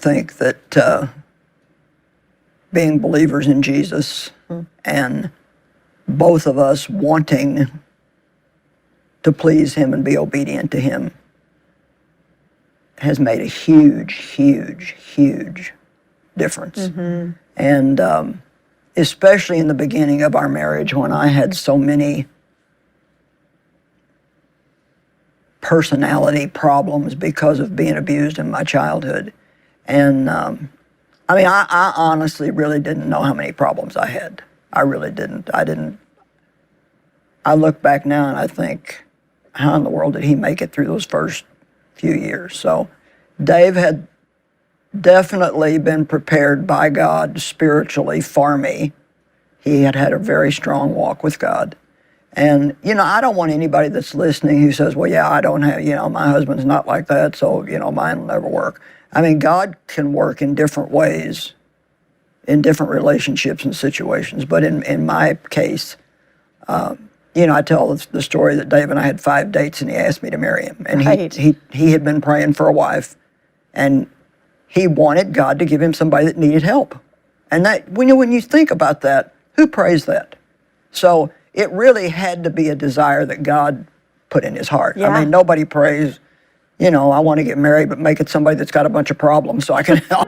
think that being believers in Jesus and both of us wanting to please him and be obedient to him has made a huge, huge, huge difference. And especially in the beginning of our marriage, when I had so many personality problems because of being abused in my childhood. And I mean, I honestly really didn't know how many problems I had. I really didn't. I look back now and I think, how in the world did he make it through those first few years? So Dave had definitely been prepared by God spiritually for me. He had had a very strong walk with God. And, you know, I don't want anybody that's listening who says, well, yeah, I don't have, you know, my husband's not like that, so, you know, mine will never work. I mean, God can work in different ways, in different relationships and situations. But in my case, you know, I tell the story that Dave and I had 5 dates and he asked me to marry him. And he had been praying for a wife, and he wanted God to give him somebody that needed help. And that, when you think about that, who prays that? So it really had to be a desire that God put in his heart. I mean, nobody prays, you know, I want to get married, but make it somebody that's got a bunch of problems so I can help.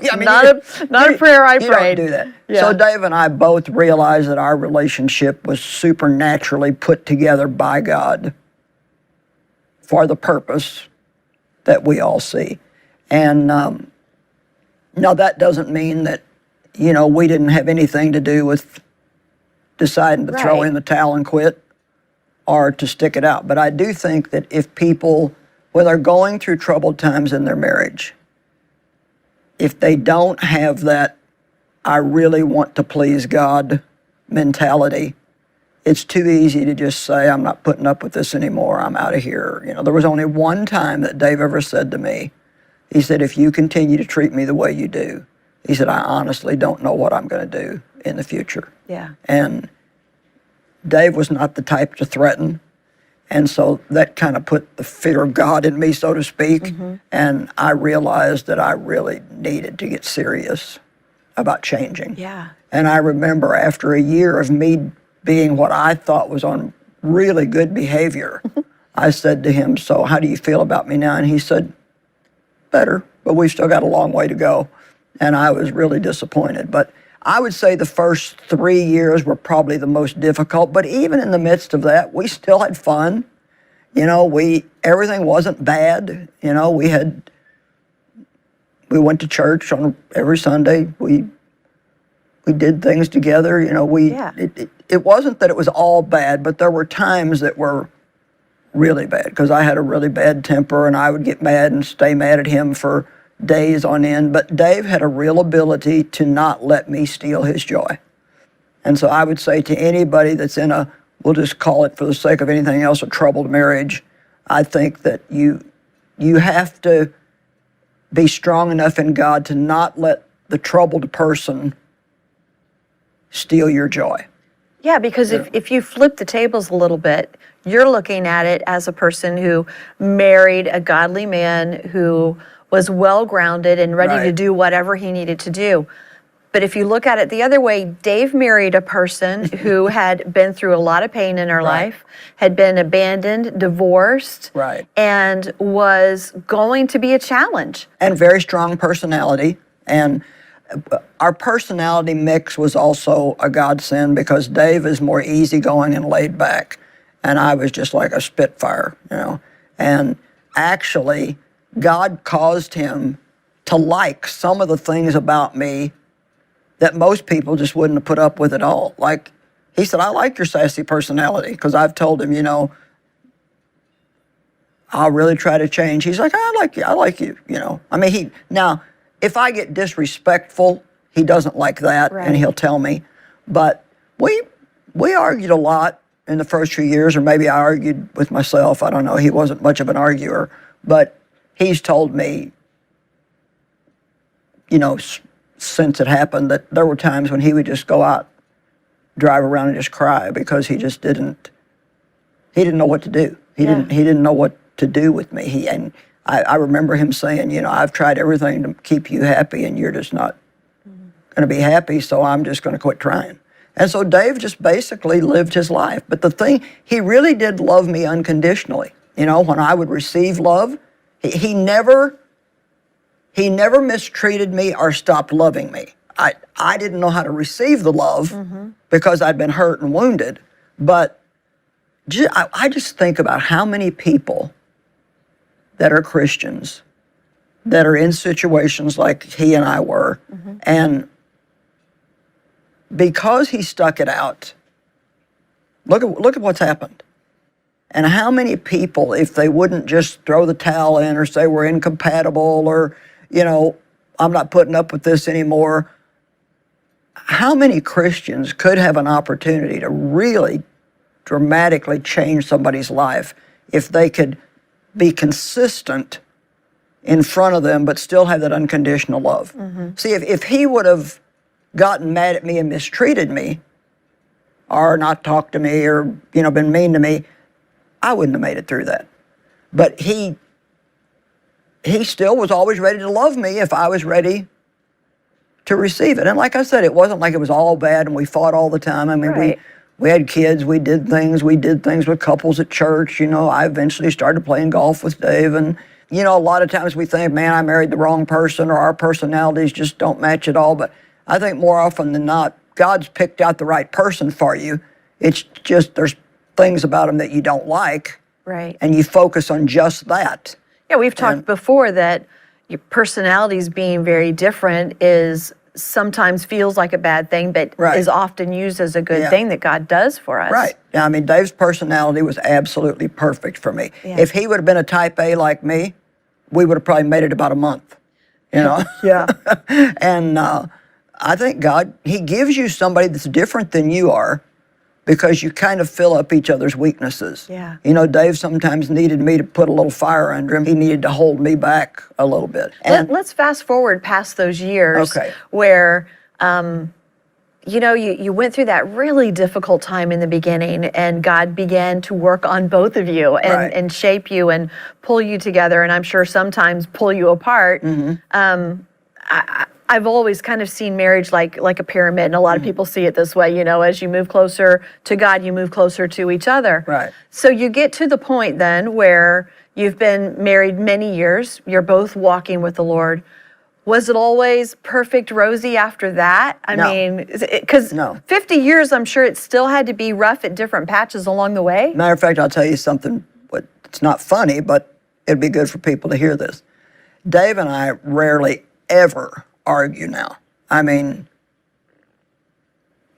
I mean, not a prayer I prayed. You don't do that. Yeah. So Dave and I both realized that our relationship was supernaturally put together by God for the purpose that we all see. And now that doesn't mean that, you know, we didn't have anything to do with deciding to throw in the towel and quit or to stick it out. But I do think that if people, when they're going through troubled times in their marriage, if they don't have that, I really want to please God mentality, it's too easy to just say, I'm not putting up with this anymore, I'm out of here. You know, there was only one time that Dave ever said to me, he said, if you continue to treat me the way you do, he said, I honestly don't know what I'm going to do in the future. Yeah. And Dave was not the type to threaten. And so that kind of put the fear of God in me, so to speak. And I realized that I really needed to get serious about changing. Yeah. And I remember after a year of me being what I thought was on really good behavior, I said to him, so how do you feel about me now? And he said, better, but we've still got a long way to go. And I was really disappointed. But I would say the first 3 years were probably the most difficult, but even in the midst of that, we still had fun. You know, everything wasn't bad. You know, we went to church on every Sunday. We did things together. You know, it wasn't that it was all bad, but there were times that were really bad because I had a really bad temper and I would get mad and stay mad at him for days on end. But Dave had a real ability to not let me steal his joy. And so I would say to anybody that's in a, we'll just call it for the sake of anything else, a troubled marriage, I think that you have to be strong enough in God to not let the troubled person steal your joy. Yeah, because if you flip the tables a little bit, you're looking at it as a person who married a godly man who was well-grounded and ready to do whatever he needed to do. But if you look at it the other way, Dave married a person who had been through a lot of pain in her life, had been abandoned, divorced, and was going to be a challenge. And very strong personality. And our personality mix was also a godsend because Dave is more easygoing and laid back. And I was just like a spitfire, you know. And actually, God caused him to like some of the things about me that most people just wouldn't have put up with at all. Like, he said, I like your sassy personality, because I've told him, you know, I'll really try to change. He's like, I like you, you know. I mean, now, if I get disrespectful, he doesn't like that, and he'll tell me. But we argued a lot in the first few years, or maybe I argued with myself. I don't know. He wasn't much of an arguer, but he's told me, you know, since it happened, that there were times when he would just go out, drive around and just cry because he just didn't know what to do. He didn't know what to do with me. And I remember him saying, you know, I've tried everything to keep you happy and you're just not going to be happy, so I'm just going to quit trying. And so Dave just basically lived his life. But the thing, he really did love me unconditionally. You know, when I would receive love, he never mistreated me or stopped loving me. I didn't know how to receive the love because I'd been hurt and wounded. But I just think about how many people that are Christians that are in situations like he and I were. And because he stuck it out, look at what's happened. And how many people, if they wouldn't just throw the towel in or say we're incompatible or, you know, I'm not putting up with this anymore, how many Christians could have an opportunity to really dramatically change somebody's life if they could be consistent in front of them but still have that unconditional love? See, if he would have gotten mad at me and mistreated me or not talked to me or, you know, been mean to me, I wouldn't have made it through that. But he still was always ready to love me if I was ready to receive it. And like I said, it wasn't like it was all bad and we fought all the time. I mean, we had kids, we did things with couples at church. You know, I eventually started playing golf with Dave. And, you know, a lot of times we think, man, I married the wrong person or our personalities just don't match at all. But I think more often than not, God's picked out the right person for you. It's just there's things about him that you don't like. And you focus on just that. Yeah, we've talked before that your personalities being very different is sometimes feels like a bad thing, but is often used as a good thing that God does for us. Yeah, I mean, Dave's personality was absolutely perfect for me. If he would have been a type A like me, we would have probably made it about a month, you know? And I think God, he gives you somebody that's different than you are because you kind of fill up each other's weaknesses. You know, Dave sometimes needed me to put a little fire under him. He needed to hold me back a little bit. And let's fast forward past those years where, you know, you went through that really difficult time in the beginning and God began to work on both of you and shape you and pull you together, and I'm sure sometimes pull you apart. I've always kind of seen marriage like a pyramid, and a lot of people see it this way. You know, as you move closer to God, you move closer to each other. So you get to the point then where you've been married many years, you're both walking with the Lord. Was it always perfect, rosy after that? I mean, because 50 years, I'm sure it still had to be rough at different patches along the way. Matter of fact, I'll tell you something, it's not funny, but it'd be good for people to hear this. Dave and I rarely ever argue now. I mean,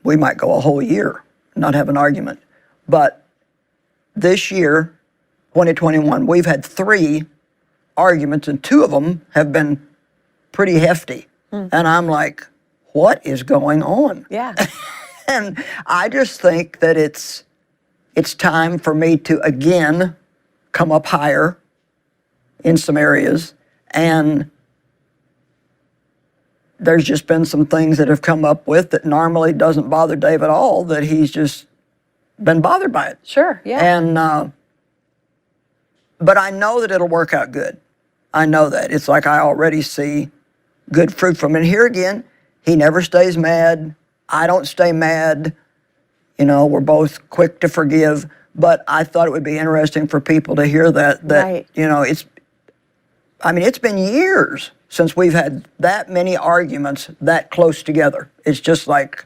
we might go a whole year and not have an argument. But this year, 2021, we've had 3 arguments, and 2 of them have been pretty hefty. And I'm like, what is going on? And I just think that it's time for me to again come up higher in some areas. And there's just been some things that have come up with that normally doesn't bother Dave at all, that he's just been bothered by it. And but I know that it'll work out good. I know that. It's like I already see good fruit from it. And here again, He never stays mad. I don't stay mad. You know, we're both quick to forgive. But I thought it would be interesting for people to hear that, Right. you know, it's been years since we've had that many arguments that close together. It's just like,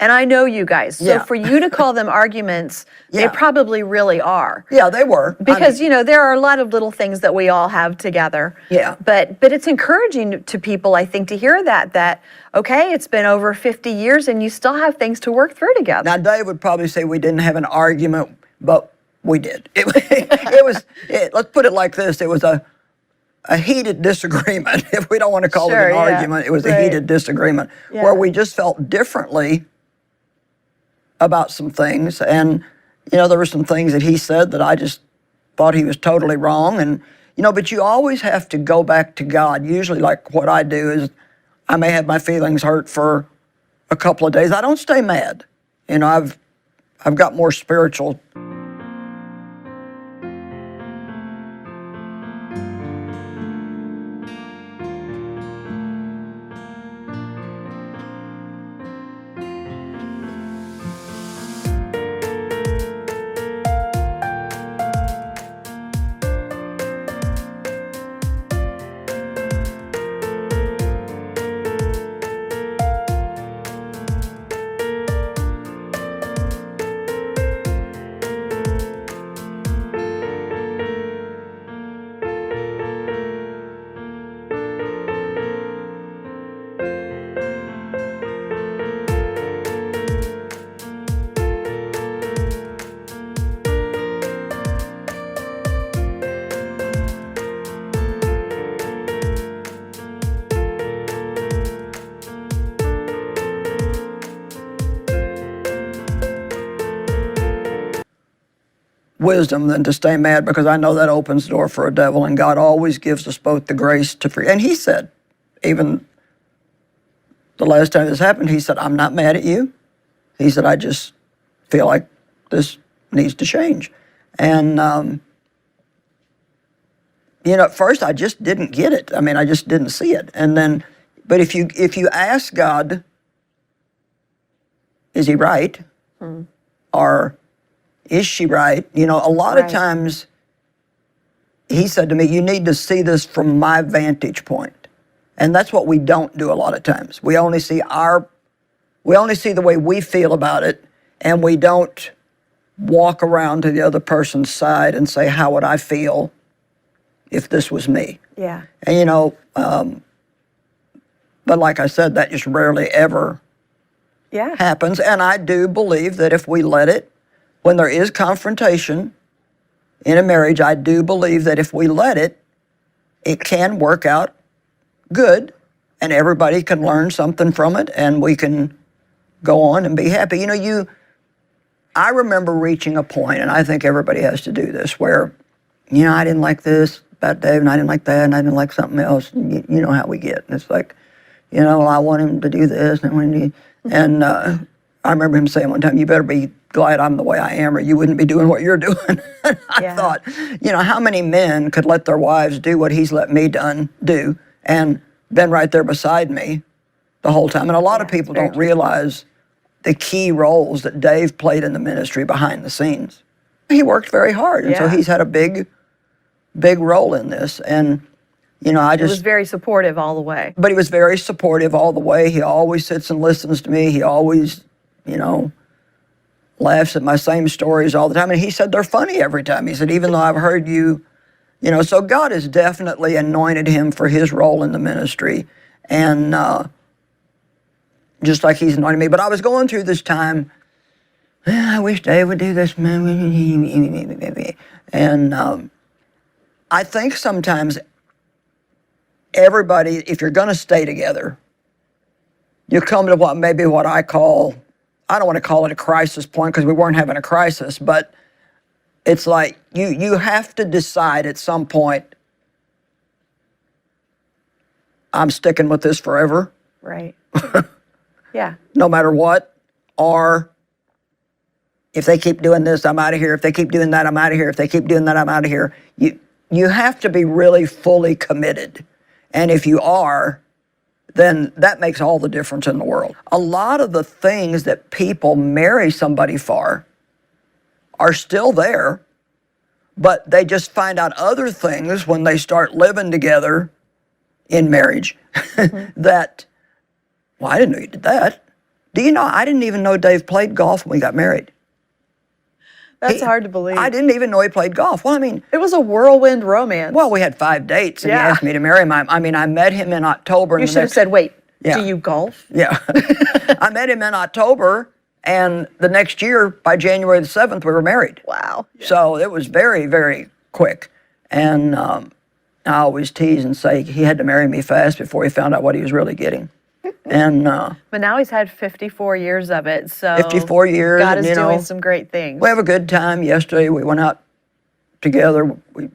And I know you guys. So Yeah. for you to call them arguments, they Yeah. probably really are. yeah, they were. Because, you know, there are a lot of little things that we all have together. Yeah. But it's encouraging to people, I think, to hear that, okay, it's been over 50 years and you still have things to work through together. Now, Dave would probably say we didn't have an argument, but we did. Let's put it like this. It was a heated disagreement. If we don't want to call Sure, it an yeah. argument, it was a Right. heated disagreement Yeah. where we just felt differently about some things. And, you know, there were some things that he said that I just thought he was totally wrong. And, you know, but you always have to go back to God. Usually, like what I do is I may have my feelings hurt for a couple of days. I don't stay mad. You know, I've got more spiritual. Wisdom than to stay mad, because I know that opens the door for a devil, and God always gives us both the grace to forgive. And he said, even the last time this happened, he said, I'm not mad at you. He said, I just feel like this needs to change. And, you know, at first I just didn't get it. I mean, I just didn't see it. And then, but if you ask God, is he right? Or is she right? You know, a lot of Right. times he said to me, you need to see this from my vantage point. And that's what we don't do a lot of times. We only see the way we feel about it, and we don't walk around to the other person's side and say, how would I feel if this was me? Yeah. And, you know, but like I said, that just rarely ever Yeah. happens. And I do believe that if we let it, when there is confrontation in a marriage, I do believe that if we let it, it can work out good, and everybody can learn something from it, and we can go on and be happy. You know, I remember reaching a point, and I think everybody has to do this, where, you know, I didn't like this about Dave, and I didn't like that, and I didn't like something else. And you know how we get. And it's like, you know, I want him to do this, and I remember him saying one time, you better be glad I'm the way I am, or you wouldn't be doing what you're doing. I thought, you know, how many men could let their wives do what he's let me do and been right there beside me the whole time? And a lot of people don't realize the key roles that Dave played in the ministry behind the scenes. He worked very hard, and so he's had a big role in this. And, you know, He was very supportive all the way. But he was very supportive all the way. He always sits and listens to me. He always, you know, laughs at my same stories all the time. And he said they're funny every time. He said, even though I've heard you, you know, so God has definitely anointed him for his role in the ministry. And just like he's anointed me. But I was going through this time, I wish Dave would do this. And I think sometimes everybody, if you're going to stay together, you come to what I call, I don't want to call it a crisis point, because we weren't having a crisis, but it's like you have to decide at some point, I'm sticking with this forever. Right. Yeah. No matter what. Or if they keep doing this, I'm out of here. If they keep doing that, I'm out of here. If they keep doing that, I'm out of here. You have to be really fully committed. And if you are, then that makes all the difference in the world. A lot of the things that people marry somebody for are still there, but they just find out other things when they start living together in marriage that, well, I didn't know you did that. Do you know, I didn't even know Dave played golf when we got married. That's hard to believe. I didn't even know he played golf. Well, I mean, it was a whirlwind romance. Well, we had 5 dates, and he asked me to marry him. I mean, I met him in October. You should have said, wait, Yeah. do you golf? Yeah. I met him in October, and the next year, by January the 7th, we were married. Wow. So it was very, very quick. And I always tease and say he had to marry me fast before he found out what he was really getting. And but now he's had 54 years of it, so 54 years. God is and, doing some great things. We have a good time. Yesterday we went out together. We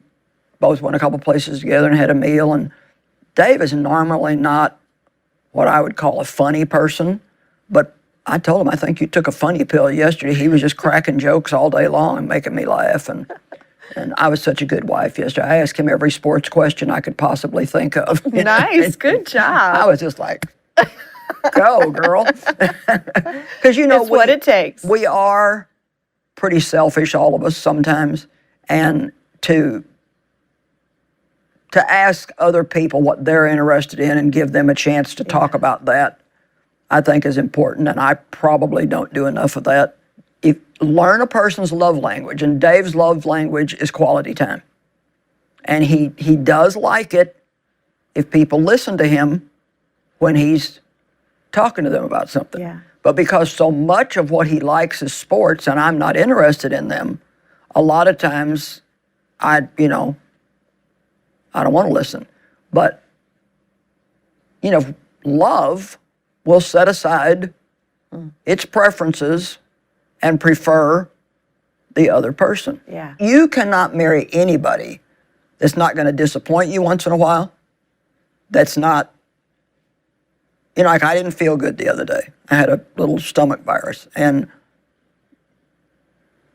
both went a couple places together and had a meal. And Dave is normally not what I would call a funny person, but I told him, I think you took a funny pill yesterday. He was just cracking jokes all day long and making me laugh. And I was such a good wife yesterday. I asked him every sports question I could possibly think of. Nice, good job. I was just like, go, girl. Because, you know, it's what it takes. We are pretty selfish, all of us, sometimes. And to ask other people what they're interested in and give them a chance to talk about that, I think is important. And I probably don't do enough of that. Learn a person's love language. And Dave's love language is quality time. And he does like it if people listen to him when he's talking to them about something. Yeah. But because so much of what he likes is sports and I'm not interested in them, a lot of times I don't want to listen. But, love will set aside its preferences and prefer the other person. Yeah. You cannot marry anybody that's not going to disappoint you once in a while, that's not, like I didn't feel good the other day. I had a little stomach virus. And,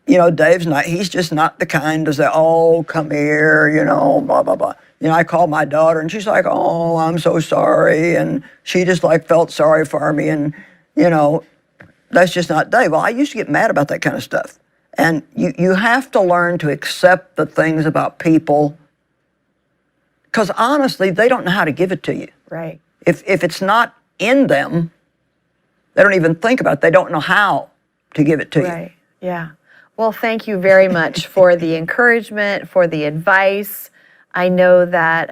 Dave's he's just not the kind to say, oh, come here, blah, blah, blah. I called my daughter and she's like, oh, I'm so sorry. And she just felt sorry for me. And, that's just not Dave. Well, I used to get mad about that kind of stuff. And you have to learn to accept the things about people because honestly, they don't know how to give it to you. Right. If it's not in them, they don't even think about it. They don't know how to give it to you. Right, yeah. Well, thank you very much for the encouragement, for the advice. I know that